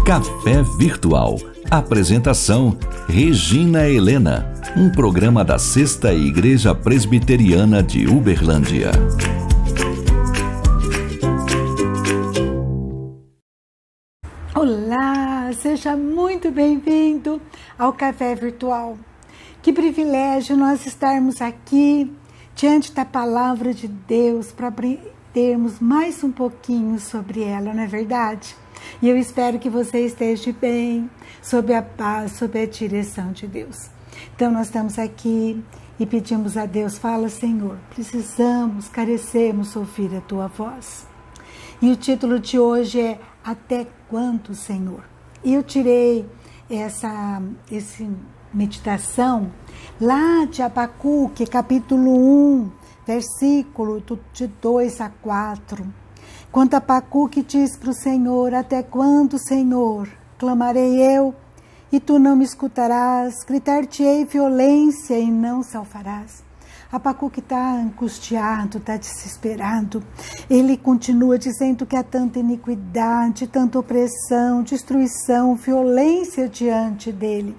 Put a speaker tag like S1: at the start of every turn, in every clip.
S1: Café Virtual. Apresentação: Regina Helena. Um programa da Sexta Igreja Presbiteriana de Uberlândia.
S2: Olá, seja muito bem-vindo ao Café Virtual. Que privilégio nós estarmos aqui diante da Palavra de Deus para aprendermos mais um pouquinho sobre ela, não é verdade? E eu espero que você esteja bem, sob a paz, sob a direção de Deus. Então nós estamos aqui e pedimos a Deus, fala Senhor, precisamos, carecemos ouvir a Tua voz. E o título de hoje é Até Quando, Senhor? E eu tirei essa meditação lá de Abacuque, capítulo 1, versículo de 2 a 4. Quando Abacuque diz para o Senhor, até quando, Senhor, clamarei eu, e tu não me escutarás, gritar-te-ei violência e não salvarás. Abacuque está angustiado, está desesperado. Ele continua dizendo que há tanta iniquidade, tanta opressão, destruição, violência diante dele.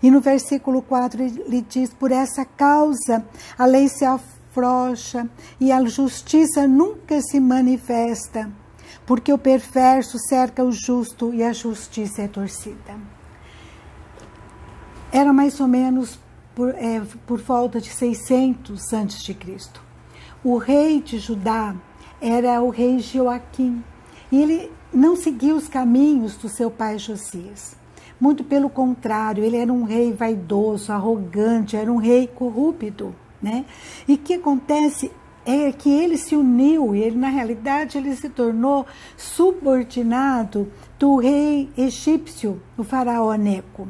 S2: E no versículo 4 ele diz, por essa causa a lei se afrouxa e a justiça nunca se manifesta, porque o perverso cerca o justo e a justiça é torcida. Era mais ou menos por volta de 600 a.C. O rei de Judá era o rei Joaquim, e ele não seguiu os caminhos do seu pai Josias. Muito pelo contrário, ele era um rei vaidoso, arrogante, era um rei corrupto, né? E o que acontece é que ele se uniu, e ele, na realidade, ele se tornou subordinado do rei egípcio, o faraó Neco.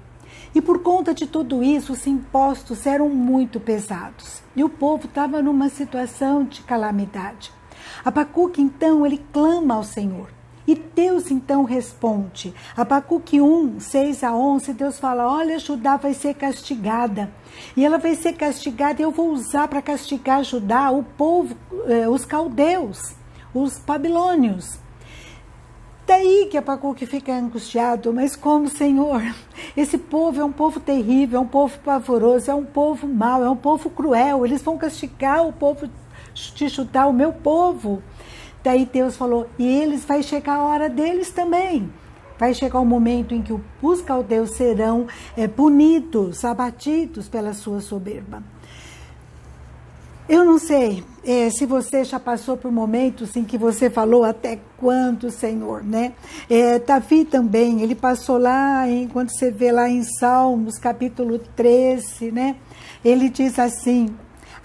S2: E por conta de tudo isso, os impostos eram muito pesados. E o povo estava numa situação de calamidade. Abacuque, então, ele clama ao Senhor. E Deus, então, responde. Abacuque 1, 6 a 11, Deus fala, olha, Judá vai ser castigada. E ela vai ser castigada, e eu vou usar para castigar Judá, o povo, os caldeus, os babilônios. Daí que Abacuque fica angustiado, mas como, Senhor? Esse povo é um povo terrível, é um povo pavoroso, é um povo mau, é um povo cruel. Eles vão castigar o povo de Judá, o meu povo. Daí Deus falou, e eles vai chegar a hora deles também. Vai chegar o momento em que os caldeus serão punidos, abatidos pela sua soberba. Eu não sei se você já passou por momentos em que você falou até quando, Senhor, né? Davi também, ele passou lá, quando você vê lá em Salmos, capítulo 13, né? Ele diz assim,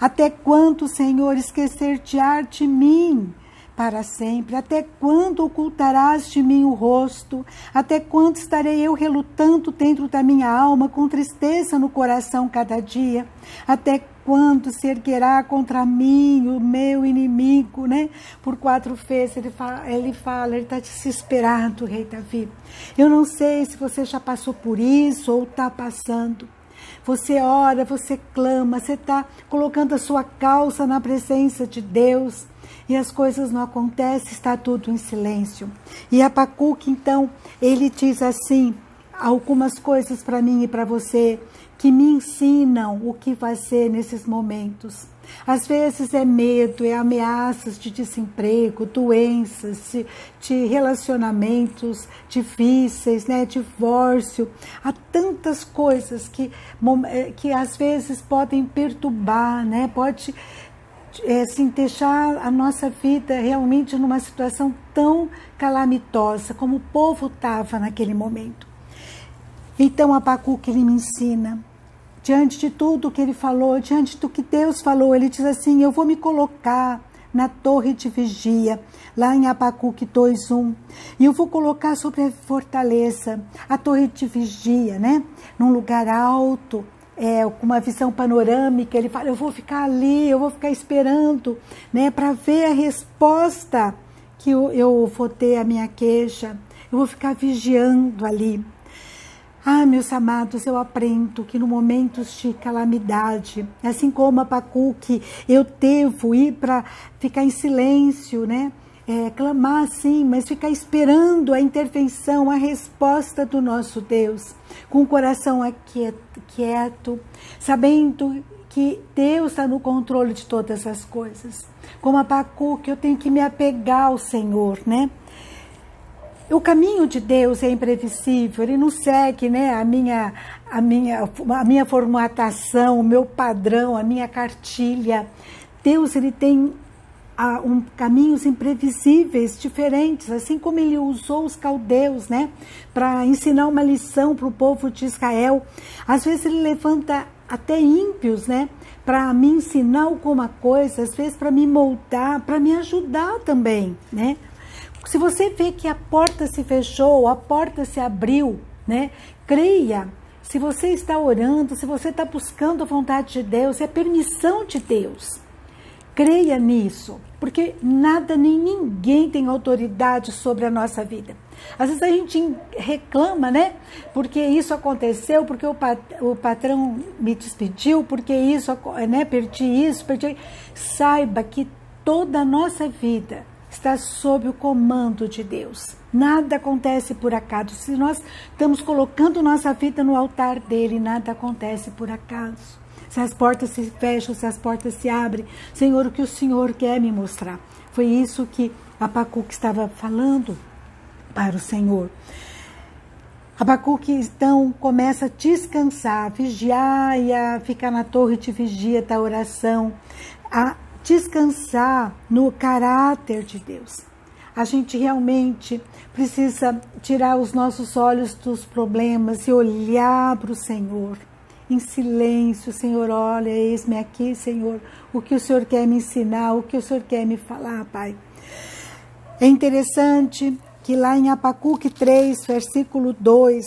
S2: até quando, Senhor, esquecer-te-á de mim para sempre? Até quando ocultarás de mim o rosto? Até quando estarei eu relutando dentro da minha alma, com tristeza no coração cada dia? Até quando se erguerá contra mim o meu inimigo, né? Por 4 vezes ele está desesperado, rei Davi. Eu não sei se você já passou por isso ou está passando. Você ora, você clama, você está colocando a sua causa na presença de Deus e as coisas não acontecem, está tudo em silêncio. E Abacuque, então, ele diz assim, algumas coisas para mim e para você, que me ensinam o que fazer nesses momentos. Às vezes é medo, é ameaças de desemprego, doenças, de relacionamentos difíceis, né? Divórcio. Há tantas coisas que às vezes podem perturbar, né? Pode assim, deixar a nossa vida realmente numa situação tão calamitosa como o povo estava naquele momento. Então Abacuque, ele me ensina, diante de tudo que ele falou, diante do que Deus falou, ele diz assim, eu vou me colocar na torre de vigia, lá em Abacuque 2:1, e eu vou colocar sobre a fortaleza, a torre de vigia, né? Num lugar alto, com uma visão panorâmica, ele fala, eu vou ficar ali, eu vou ficar esperando, né? Para ver a resposta que eu vou ter à minha queixa, eu vou ficar vigiando ali. Ah, meus amados, eu aprendo que no momentos de calamidade, assim como Abacuque, eu devo ir para ficar em silêncio, né? Clamar sim, mas ficar esperando a intervenção, a resposta do nosso Deus, com o coração quieto, sabendo que Deus está no controle de todas as coisas. Como Abacuque, eu tenho que me apegar ao Senhor, né? O caminho de Deus é imprevisível, ele não segue, né, a minha formatação, o meu padrão, a minha cartilha. Deus, ele tem caminhos imprevisíveis, diferentes, assim como ele usou os caldeus, né, para ensinar uma lição para o povo de Israel. Às vezes ele levanta até ímpios, né, para me ensinar alguma coisa, às vezes para me moldar, para me ajudar também, né. Se você vê que a porta se fechou, a porta se abriu, né? Creia. Se você está orando, se você está buscando a vontade de Deus, é permissão de Deus. Creia nisso, porque nada nem ninguém tem autoridade sobre a nossa vida. Às vezes a gente reclama, né? Porque isso aconteceu, porque o patrão me despediu, porque isso, né? Perdi isso, perdi. Saiba que toda a nossa vida está sob o comando de Deus. Nada acontece por acaso. Se nós estamos colocando nossa vida no altar dele, nada acontece por acaso. Se as portas se fecham, se as portas se abrem, Senhor, o que o Senhor quer me mostrar? Foi isso que Abacuque estava falando para o Senhor. Abacuque, então, começa a descansar, a vigiar e a ficar na torre de vigia da oração, a descansar no caráter de Deus. A gente realmente precisa tirar os nossos olhos dos problemas e olhar para o Senhor. Em silêncio, Senhor, olha, eis-me aqui, Senhor, o que o Senhor quer me ensinar, o que o Senhor quer me falar, Pai. É interessante que lá em Abacuque 3, versículo 2,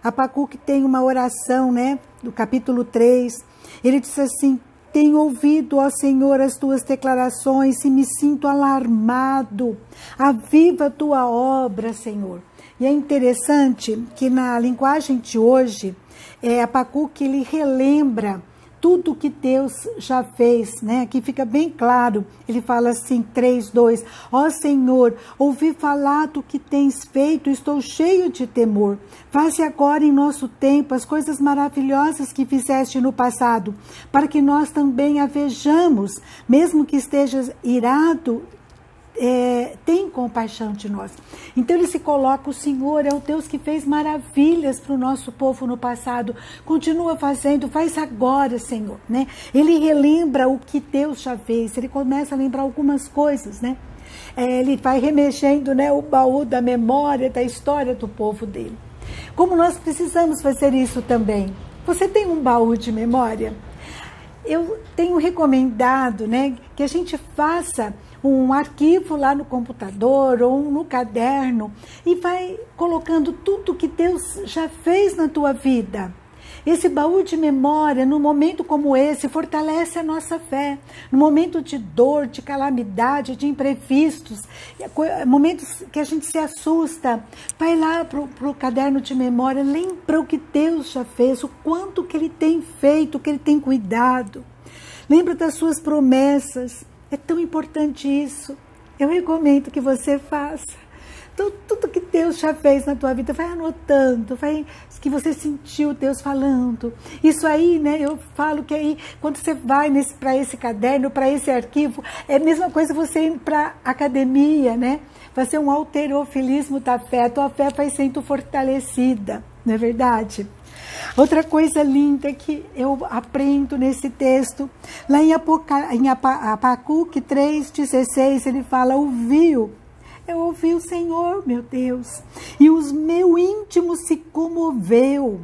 S2: Abacuque tem uma oração, né, do capítulo 3, ele diz assim: tenho ouvido, ó Senhor, as tuas declarações e me sinto alarmado. Aviva a tua obra, Senhor. E é interessante que na linguagem de hoje, Abacuque, ele relembra tudo que Deus já fez, né? Aqui fica bem claro, ele fala assim, 3:2, ó Senhor, ouvi falar do que tens feito, estou cheio de temor. Faze agora em nosso tempo as coisas maravilhosas que fizeste no passado, para que nós também a vejamos, mesmo que estejas irado, tem compaixão de nós. Então ele se coloca, o Senhor é o Deus que fez maravilhas para o nosso povo no passado, continua fazendo, faz agora, Senhor, né? Ele relembra o que Deus já fez, ele começa a lembrar algumas coisas, né? Ele vai remexendo, né, o baú da memória, da história do povo dele. Como nós precisamos fazer isso também? Você tem um baú de memória? Eu tenho recomendado, né, que a gente faça um arquivo lá no computador ou no caderno e vai colocando tudo que Deus já fez na tua vida. Esse baú de memória, num momento como esse, fortalece a nossa fé. No momento de dor, de calamidade, de imprevistos, momentos que a gente se assusta, vai lá para o caderno de memória, lembra o que Deus já fez, o quanto que Ele tem feito, o que Ele tem cuidado. Lembra das suas promessas. É tão importante isso. Eu recomendo que você faça. Então, tudo que Deus já fez na tua vida, vai anotando, vai, que você sentiu Deus falando. Isso aí, né, eu falo que aí, quando você vai para esse caderno, para esse arquivo, é a mesma coisa você ir para a academia, né? Vai ser um halterofilismo da fé, a tua fé vai sendo fortalecida, não é verdade? Outra coisa linda que eu aprendo nesse texto, lá em Abacuque 3,16, ele fala, eu ouvi o Senhor, meu Deus, e o meu íntimo se comoveu.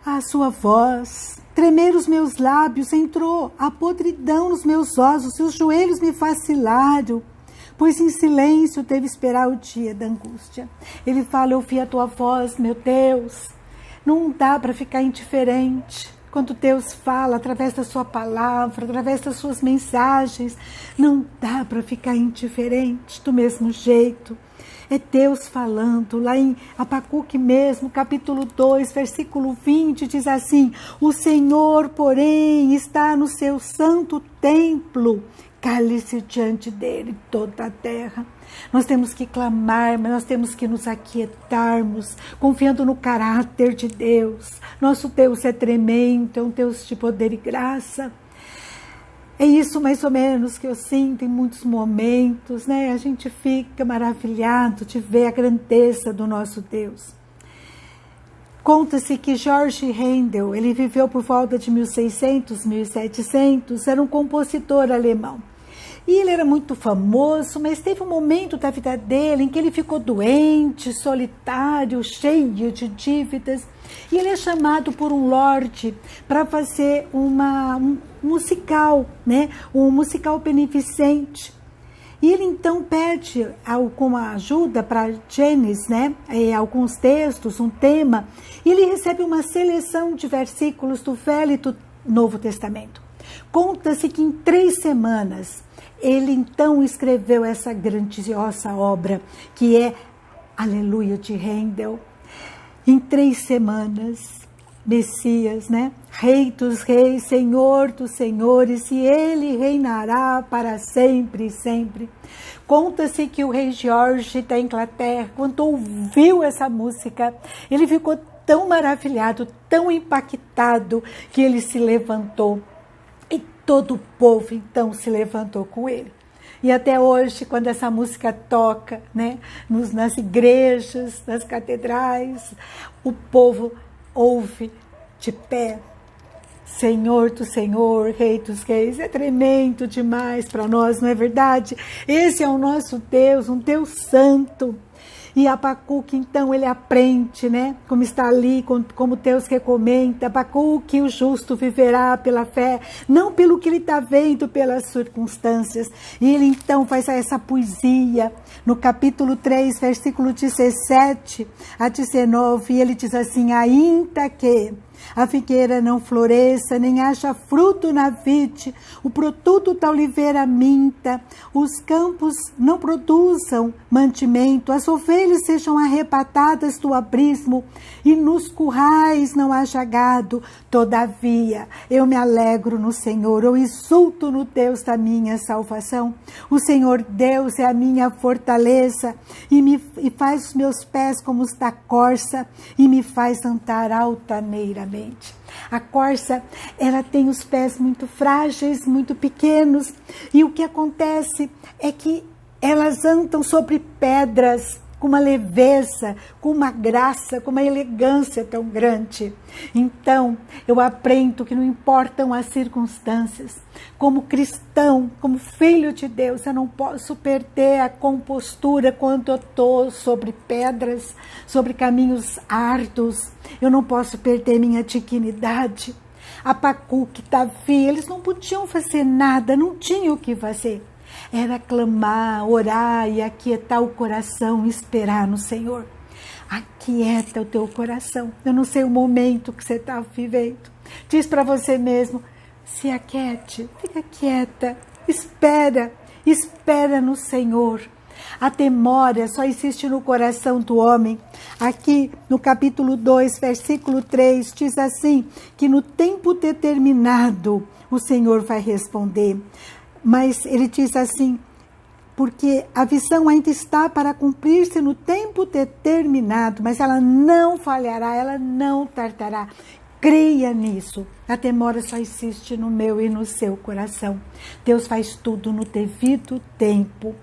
S2: A sua voz, tremer os meus lábios, entrou a podridão nos meus ossos, e os joelhos me vacilaram, pois em silêncio teve esperar o dia da angústia. Ele fala, eu ouvi a tua voz, meu Deus. Não dá para ficar indiferente quando Deus fala através da sua palavra, através das suas mensagens. Não dá para ficar indiferente do mesmo jeito. É Deus falando, lá em Abacuque mesmo, capítulo 2, versículo 20, diz assim: o Senhor, porém, está no seu santo templo, cale-se diante dele toda a terra. Nós temos que clamar, mas nós temos que nos aquietarmos, confiando no caráter de Deus. Nosso Deus é tremendo, é um Deus de poder e graça. É isso mais ou menos que eu sinto em muitos momentos, né? A gente fica maravilhado de ver a grandeza do nosso Deus. Conta-se que Georg Handel, ele viveu por volta de 1600, 1700, era um compositor alemão. E ele era muito famoso, mas teve um momento da vida dele em que ele ficou doente, solitário, cheio de dívidas. E ele é chamado por um lorde para fazer um musical, né? Um musical beneficente. E ele então pede como ajuda para Janis, né? Alguns textos, um tema. E ele recebe uma seleção de versículos do Velho e do Novo Testamento. Conta-se que em 3 semanas ele então escreveu essa grandiosa obra, que é Aleluia de Handel. Em 3 semanas, Messias, né? Rei dos reis, Senhor dos senhores, e ele reinará para sempre e sempre. Conta-se que o rei Jorge da Inglaterra, quando ouviu essa música, ele ficou tão maravilhado, tão impactado, que ele se levantou. E todo o povo, então, se levantou com ele. E até hoje, quando essa música toca, né, nas igrejas, nas catedrais, o povo ouve de pé. Senhor do Senhor, Rei dos Reis, é tremendo demais para nós, não é verdade? Esse é o nosso Deus, um Deus santo. E Abacuque, então, ele aprende, né? Como está ali, como Deus recomenda. Abacuque, o justo viverá pela fé, não pelo que ele está vendo, pelas circunstâncias. E ele, então, faz essa poesia no capítulo 3, versículo 17 a 19. E ele diz assim: ainda que a figueira não floresça, nem haja fruto na vide, o produto da oliveira minta, os campos não produzam mantimento, as ovelhas sejam arrebatadas do abismo, e nos currais não haja gado. Todavia, eu me alegro no Senhor, eu exulto no Deus da minha salvação. O Senhor Deus é a minha fortaleza, e faz os meus pés como os da corça, e me faz andar altaneiramente. A corça, ela tem os pés muito frágeis, muito pequenos, e o que acontece é que elas andam sobre pedras com uma leveza, com uma graça, com uma elegância tão grande. Então, eu aprendo que não importam as circunstâncias. Como cristão, como filho de Deus, eu não posso perder a compostura quando eu estou sobre pedras, sobre caminhos árduos. Eu não posso perder minha dignidade. Abacuque, Davi, eles não podiam fazer nada, não tinham o que fazer. Era clamar, orar e aquietar o coração, esperar no Senhor. Aquieta o teu coração. Eu não sei o momento que você está vivendo. Diz para você mesmo, se aquiete, fica quieta, espera no Senhor. A demora só existe no coração do homem. Aqui no capítulo 2, versículo 3, diz assim, que no tempo determinado o Senhor vai responder. Mas ele diz assim, porque a visão ainda está para cumprir-se no tempo determinado, mas ela não falhará, ela não tardará. Creia nisso. A demora só existe no meu e no seu coração. Deus faz tudo no devido tempo.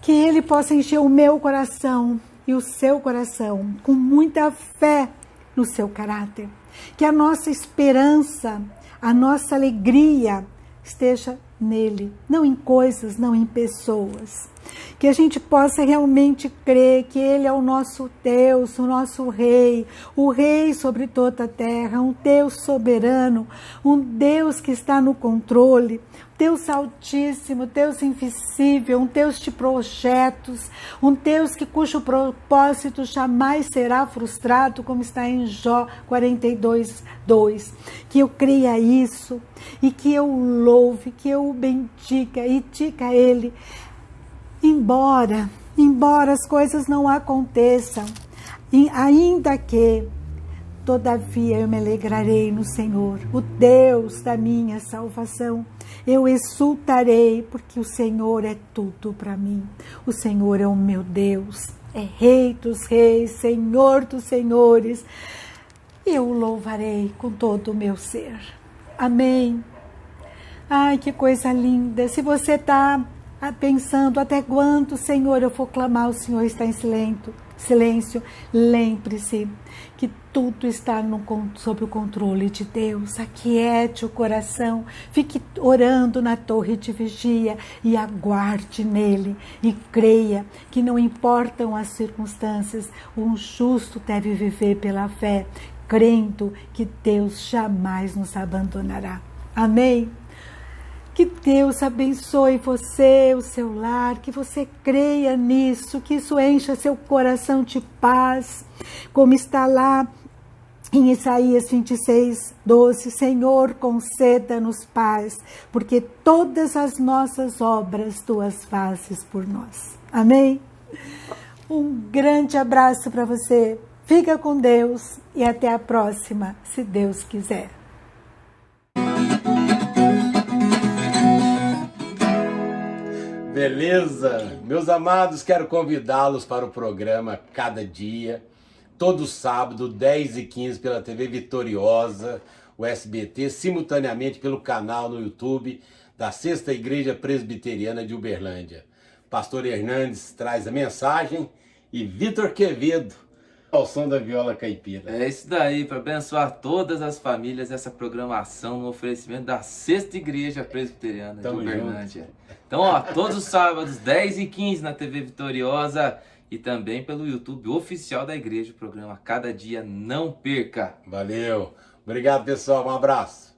S2: Que Ele possa encher o meu coração e o seu coração com muita fé no seu caráter. Que a nossa esperança, a nossa alegria esteja nele, não em coisas, não em pessoas. Que a gente possa realmente crer que Ele é o nosso Deus, o nosso Rei, o Rei sobre toda a terra, um Deus soberano, um Deus que está no controle, Deus altíssimo, Deus invisível, um Deus de projetos, um Deus cujo propósito jamais será frustrado, como está em Jó 42:2. Que eu creia isso e que eu louve, que eu o bendiga e diga a Ele: embora as coisas não aconteçam, ainda que, todavia eu me alegrarei no Senhor, o Deus da minha salvação. Eu exultarei, porque o Senhor é tudo para mim. O Senhor é o meu Deus, é Rei dos reis, Senhor dos senhores. Eu o louvarei com todo o meu ser. Amém. Ai, que coisa linda. Se você está pensando até quando, Senhor, eu vou clamar, o Senhor está em silêncio, lembre-se que tudo está sob o controle de Deus. Aquiete o coração, fique orando na torre de vigia e aguarde nele e creia que não importam as circunstâncias, um justo deve viver pela fé, crendo que Deus jamais nos abandonará. Amém? Que Deus abençoe você, o seu lar, que você creia nisso, que isso encha seu coração de paz, como está lá em Isaías 26:12, Senhor, conceda-nos paz, porque todas as nossas obras tu as fazes por nós. Amém? Um grande abraço para você, fica com Deus e até a próxima, se Deus quiser.
S3: Beleza? Meus amados, quero convidá-los para o programa Cada Dia, todo sábado, 10h15, pela TV Vitoriosa, o SBT, simultaneamente pelo canal no YouTube da Sexta Igreja Presbiteriana de Uberlândia. Pastor Hernandes traz a mensagem e Vitor Quevedo ao som da viola caipira.
S4: É isso daí, para abençoar todas as famílias, essa programação no oferecimento da Sexta Igreja Presbiteriana de Uberlândia. Então, ó, todos os sábados, 10h15 na TV Vitoriosa e também pelo YouTube oficial da igreja, o programa Cada Dia, não perca.
S3: Valeu. Obrigado, pessoal. Um abraço.